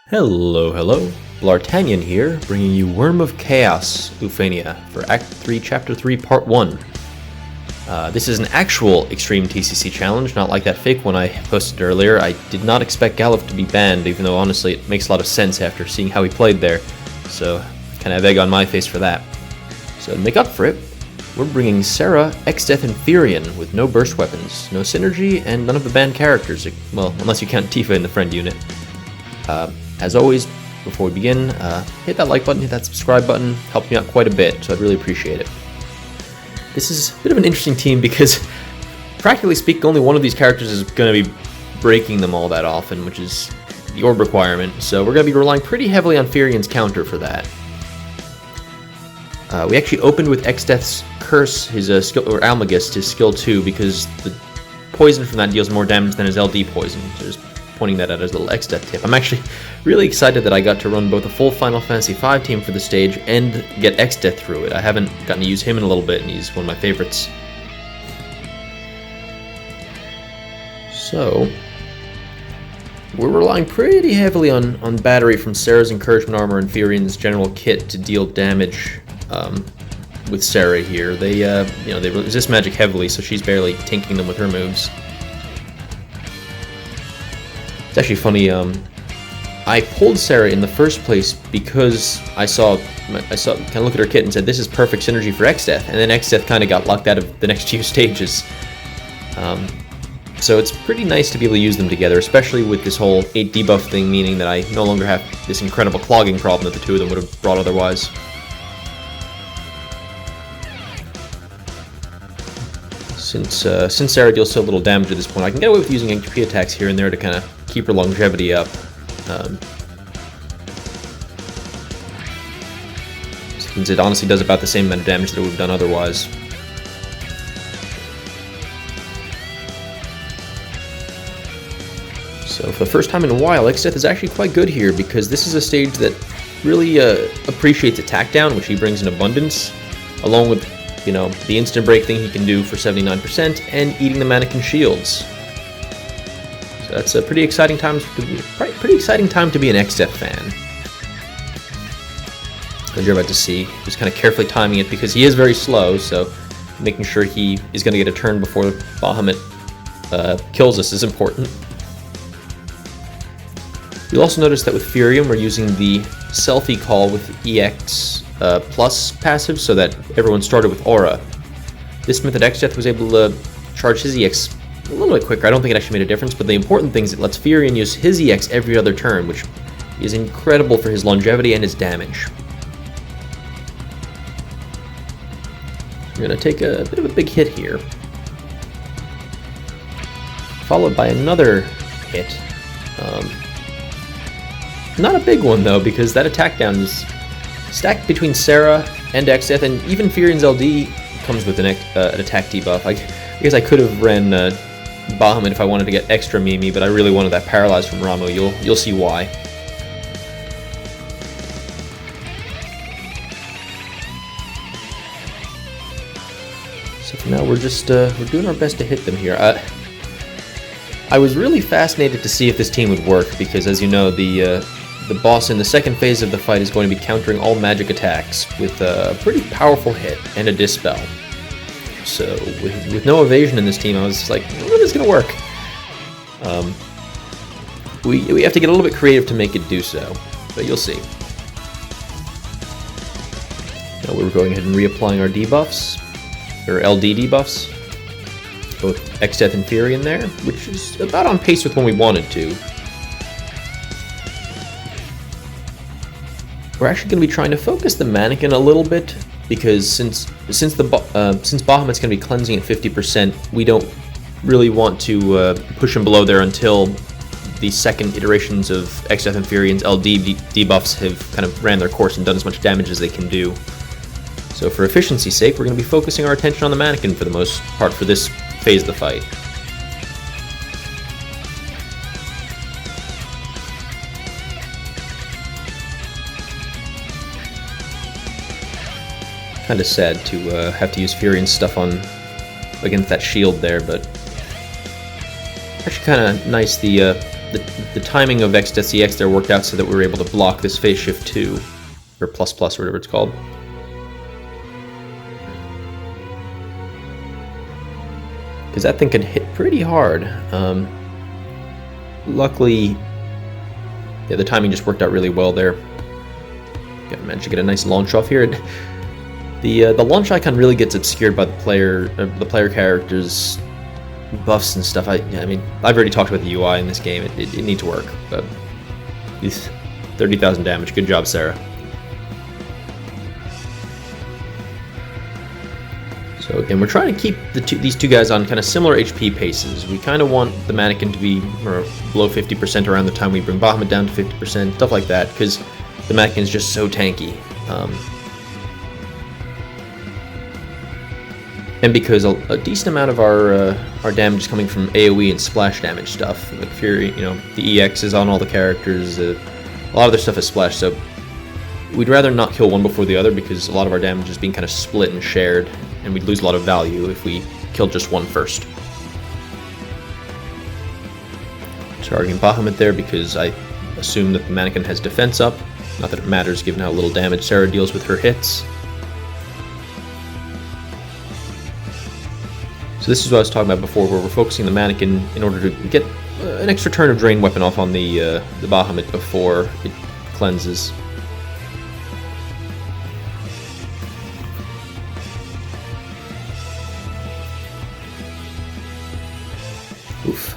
Hello, hello. Bl'Artagnan here, bringing you Wyrm of Chaos, Lufenia, for Act 3, Chapter 3, Part 1. This is an actual Xtreme TCC challenge, not like that fake one I posted earlier. I did not expect Galuf to be banned, even though honestly it makes a lot of sense after seeing how he played there. So, kind of have egg on my face for that. So to make up for it, we're bringing Serah, Exdeath, and Firion with no burst weapons, no synergy, and none of the banned characters, well, unless you count Tifa in the friend unit. As always, before we begin, hit that like button, hit that subscribe button, helps me out quite a bit, so I'd really appreciate it. This is a bit of an interesting team because, practically speaking, only one of these characters is going to be breaking them all that often, which is the orb requirement, so we're going to be relying pretty heavily on Firion's counter for that. We actually opened with Exdeath's Curse, his skill, or Almagest, his skill 2, because the poison from that deals more damage than his LD poison, so just pointing that out as a little Exdeath tip. I'm actually really excited that I got to run both a full Final Fantasy V team for the stage and get Exdeath through it. I haven't gotten to use him in a little bit, and he's one of my favorites. So, we're relying pretty heavily on battery from Serah's Encouragement Armor and Firion's general kit to deal damage with Serah here. They resist magic heavily, so she's barely tinking them with her moves. It's actually funny, I pulled Serah in the first place because I saw kind of look at her kit and said, this is perfect synergy for Exdeath, and then Exdeath kind of got locked out of the next few stages. So it's pretty nice to be able to use them together, especially with this whole 8 debuff thing, meaning that I no longer have this incredible clogging problem that the two of them would have brought otherwise. Since Serah deals so little damage at this point, I can get away with using HP attacks here and there to kind of keep her longevity up. Since it honestly does about the same amount of damage that it would have done otherwise. So for the first time in a while, Exdeath is actually quite good here because this is a stage that really appreciates attack down, which he brings in abundance, along with the instant break thing he can do for 79%, and eating the mannequin shields. So that's a pretty exciting time to be an Exdeath fan. As you're about to see, just kind of carefully timing it because he is very slow, so making sure he is going to get a turn before Bahamut kills us is important. You'll also notice that with Firion we're using the selfie call with EX plus passive so that everyone started with Aura. This meant that Exdeath was able to charge his EX a little bit quicker. I don't think it actually made a difference, but the important thing is it lets Firion use his EX every other turn, which is incredible for his longevity and his damage. We're going to take a bit of a big hit here, followed by another hit. Not a big one though, because that attack down is stacked between Serah and Exdeath, and even Firion's LD comes with an attack debuff. I guess I could have ran Bahamut if I wanted to get extra Mimi, but I really wanted that paralyze from Ramu. You'll see why. So for now, we're doing our best to hit them here. I was really fascinated to see if this team would work because, as you know, the boss in the second phase of the fight is going to be countering all magic attacks with a pretty powerful hit and a dispel. So with no evasion in this team, I was just like, when is this going to work? We have to get a little bit creative to make it do so, but you'll see. Now we're going ahead and reapplying our debuffs, or LD debuffs, both Exdeath and Firion there, which is about on pace with when we wanted to. We're actually going to be trying to focus the mannequin a little bit, because since Bahamut's going to be cleansing at 50%, we don't really want to push him below there until the second iterations of Exdeath and Firion's LD debuffs have kind of ran their course and done as much damage as they can do. So for efficiency's sake, we're going to be focusing our attention on the mannequin for the most part for this phase of the fight. Kind of sad to have to use Firion's stuff against that shield there, but actually kind of nice the the timing of Exdeath's EX there worked out so that we were able to block this phase shift 2, or plus plus, or whatever it's called. Because that thing can hit pretty hard. Luckily, yeah, the timing just worked out really well there. Gotta manage to get a nice launch off here. The launch icon really gets obscured by the player characters' buffs and stuff. I mean, I've already talked about the UI in this game. It needs work, but 30,000 damage. Good job, Serah. So again, we're trying to keep these two guys on kind of similar HP paces. We kind of want the mannequin to be below 50% around the time we bring Bahamut down to 50%, stuff like that, because the mannequin is just so tanky. And because a decent amount of our damage is coming from AoE and splash damage stuff. Like Firion, you know, the EX is on all the characters. A lot of their stuff is splash, so we'd rather not kill one before the other because a lot of our damage is being kind of split and shared, and we'd lose a lot of value if we killed just one first. Targeting Bahamut there because I assume that the mannequin has defense up. Not that it matters given how little damage Serah deals with her hits. So this is what I was talking about before, where we're focusing the mannequin in order to get an extra turn of drain weapon off on the Bahamut before it cleanses. Oof,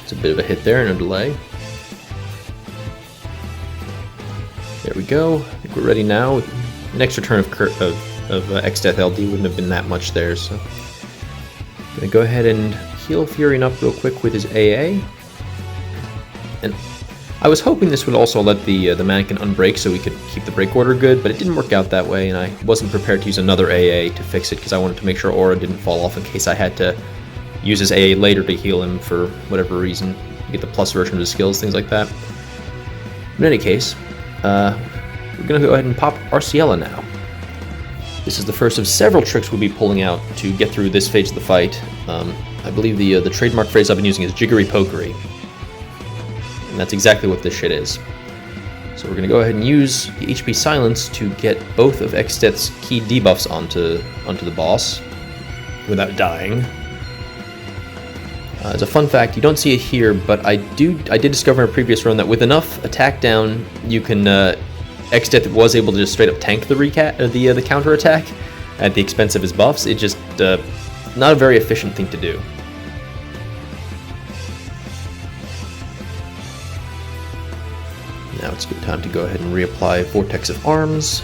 it's a bit of a hit there and a delay. There we go. I think we're ready now. An extra turn of Exdeath LD wouldn't have been that much there, so I'm gonna go ahead and heal Firion up real quick with his AA. And I was hoping this would also let the mannequin unbreak so we could keep the break order good, but it didn't work out that way, and I wasn't prepared to use another AA to fix it because I wanted to make sure Aura didn't fall off in case I had to use his AA later to heal him for whatever reason. Get the plus version of his skills, things like that. In any case, we're gonna go ahead and pop Arciella now. This is the first of several tricks we'll be pulling out to get through this phase of the fight. I believe the trademark phrase I've been using is jiggery pokery. And that's exactly what this shit is. So we're going to go ahead and use the HP Silence to get both of Exdeath's key debuffs onto the boss without dying. As a fun fact, you don't see it here, but I did discover in a previous run that with enough attack down, you can Exdeath was able to just straight up tank the counterattack at the expense of his buffs. It's just not a very efficient thing to do. Now it's a good time to go ahead and reapply Vortex of Arms.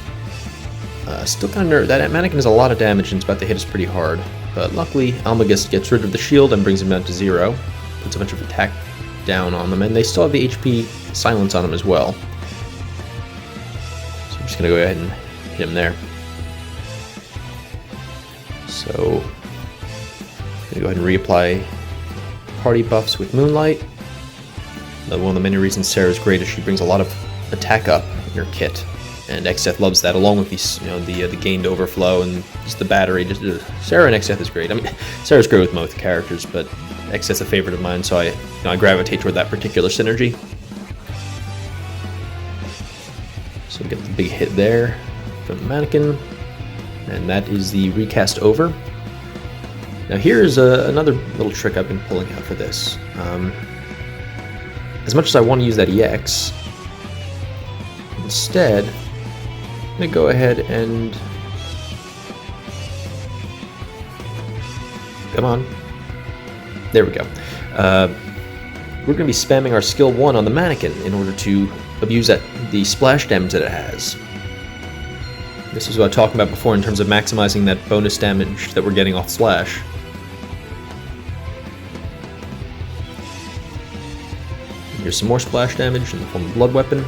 Still kind of that mannequin has a lot of damage and it's about to hit us pretty hard. But luckily, Almagus gets rid of the shield and brings him down to 0. Puts a bunch of attack down on them, and they still have the HP Silence on them as well. I'm just going to go ahead and hit him there. So, I'm going to go ahead and reapply party buffs with Moonlight. Another one of the many reasons Serah is great is she brings a lot of attack up in her kit. And Exdeath loves that, along with these, the gained overflow and just the battery. Serah and Exdeath is great. I mean, Serah's great with most characters, but Exdeath's a favorite of mine, so I gravitate toward that particular synergy. So we get the big hit there from the mannequin, and that is the recast over. Now here's another little trick I've been pulling out for this. As much as I want to use that EX, instead, I'm going to go ahead and... Come on. There we go. We're going to be spamming our skill 1 on the mannequin in order to abuse the splash damage that it has. This is what I was talking about before in terms of maximizing that bonus damage that we're getting off Slash. Here's some more splash damage in the form of Blood Weapon.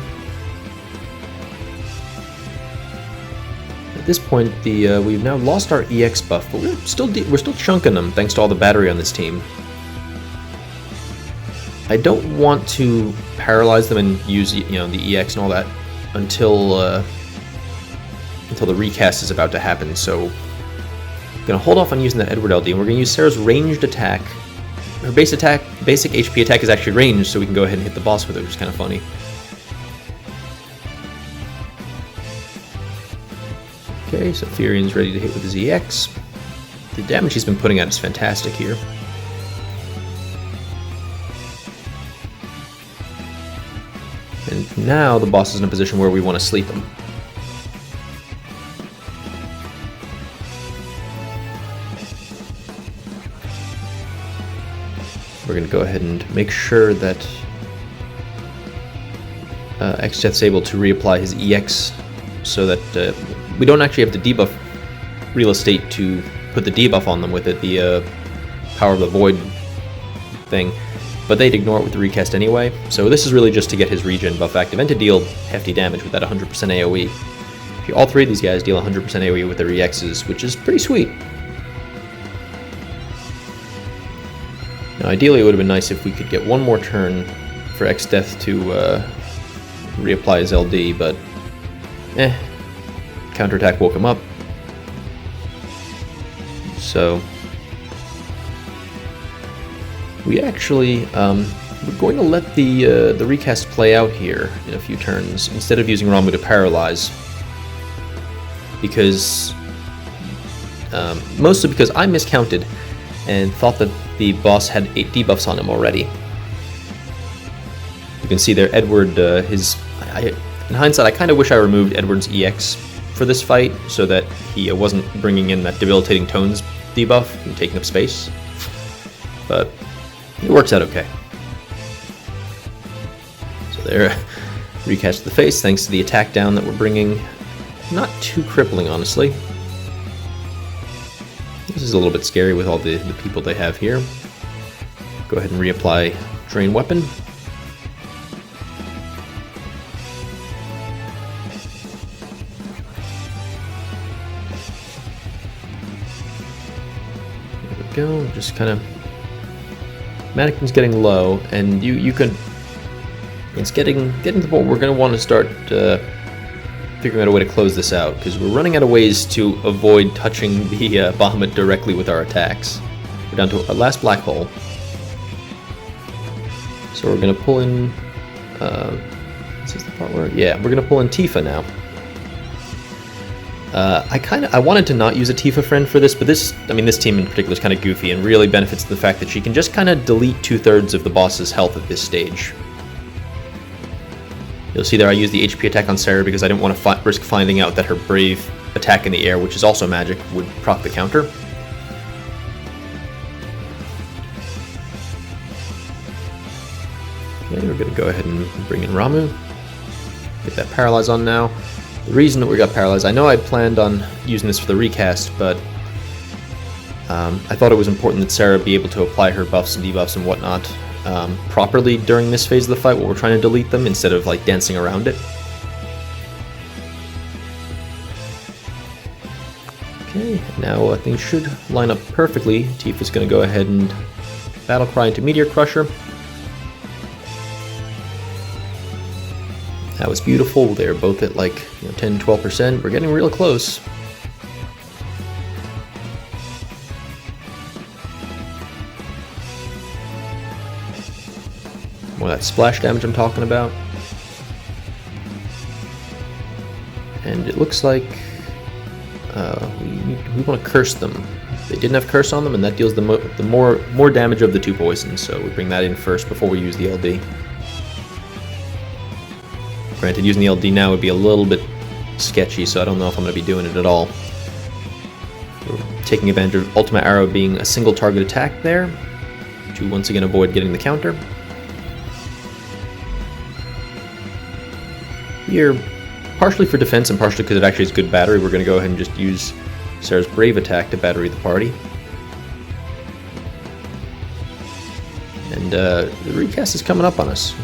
At this point, we've now lost our EX buff, but we're still chunking them thanks to all the battery on this team. I don't want to paralyze them and use the EX and all that until the recast is about to happen. So I'm gonna hold off on using that Edward LD, and we're gonna use Serah's ranged attack her basic HP attack is actually ranged, so we can go ahead and hit the boss with it, which is kind of funny. Okay, so Firion's ready to hit with his EX. The damage he's been putting out is fantastic here. And now the boss is in a position where we want to sleep him. We're going to go ahead and make sure that Exdeath's able to reapply his EX so that we don't actually have to debuff real estate to put the debuff on them with it, the Power of the Void thing, but they'd ignore it with the recast anyway, so this is really just to get his regen buff active and to deal hefty damage with that 100% AoE. All three of these guys deal 100% AoE with their EXs, which is pretty sweet. Now, ideally, it would have been nice if we could get one more turn for Exdeath to reapply his LD, but counterattack woke him up. So we actually we're going to let the recast play out here in a few turns instead of using Ramu to paralyze, because mostly because I miscounted and thought that the boss had 8 debuffs on him already. You can see there, Edward, in hindsight, I kind of wish I removed Edward's EX for this fight so that he wasn't bringing in that debilitating tones debuff and taking up space. But it works out okay. So there, recast the face thanks to the attack down that we're bringing. Not too crippling, honestly. This is a little bit scary with all the people they have here. Go ahead and reapply Drain Weapon. There we go, just kind of... Mannequin's getting low, and you can... It's getting to the point where we're going to want to start figuring out a way to close this out, because we're running out of ways to avoid touching the Bahamut directly with our attacks. We're down to our last black hole. So we're going to pull in... is this the part where... Yeah, we're going to pull in Tifa now. I wanted to not use a Tifa friend for this, but this team in particular is kind of goofy and really benefits the fact that she can just kind of delete 2/3 of the boss's health at this stage. You'll see there I used the HP attack on Serah because I didn't want to risk finding out that her brave attack in the air, which is also magic, would proc the counter. Okay, we're going to go ahead and bring in Ramu. Get that paralyze on now. The reason that we got paralyzed, I know I planned on using this for the recast, but I thought it was important that Serah be able to apply her buffs and debuffs and whatnot properly during this phase of the fight while we're trying to delete them instead of like dancing around it. Okay, now things should line up perfectly. Tifa's going to go ahead and battle cry into Meteor Crusher. That was beautiful. They're both at like 10-12%. We're getting real close. More of that splash damage I'm talking about. And it looks like we want to curse them. They didn't have curse on them, and that deals the more damage of the 2 poisons. So we bring that in first before we use the LD. Granted, using the LD now would be a little bit sketchy, so I don't know if I'm going to be doing it at all. We're taking advantage of Ultimate Arrow being a single target attack there, to once again avoid getting the counter. Here, partially for defense and partially because it actually is good battery, we're going to go ahead and just use Serah's Brave attack to battery the party. And the recast is coming up on us.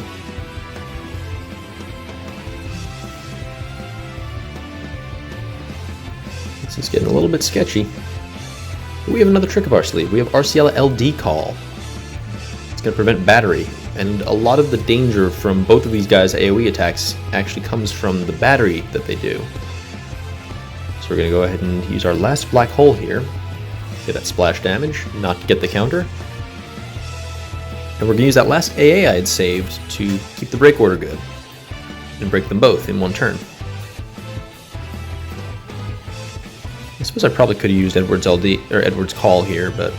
This is getting a little bit sketchy. But we have another trick up our sleeve. We have Arciela LD Call. It's going to prevent battery. And a lot of the danger from both of these guys' AoE attacks actually comes from the battery that they do. So we're going to go ahead and use our last black hole here. Get that splash damage, not get the counter. And we're going to use that last AA I had saved to keep the break order good. And break them both in one turn. I suppose I probably could have used Edward's LD, or Edward's Call here, but...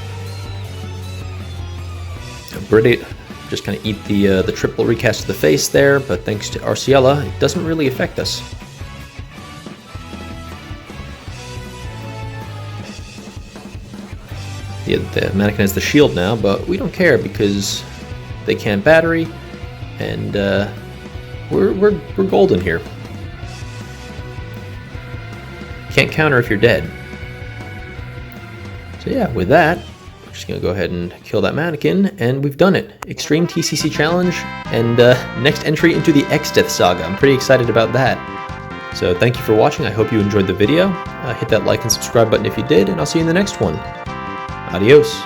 Brady just kind of eat the triple recast to the face there, but thanks to Arciella, it doesn't really affect us. Yeah, the mannequin has the shield now, but we don't care because they can't battery, and we're golden here. Can't counter if you're dead. So yeah, with that, we're just gonna go ahead and kill that mannequin, and we've done it. Extreme TCC challenge, and next entry into the Exdeath saga. I'm pretty excited about that. So thank you for watching. I hope you enjoyed the video. Hit that like and subscribe button if you did, and I'll see you in the next one. Adios.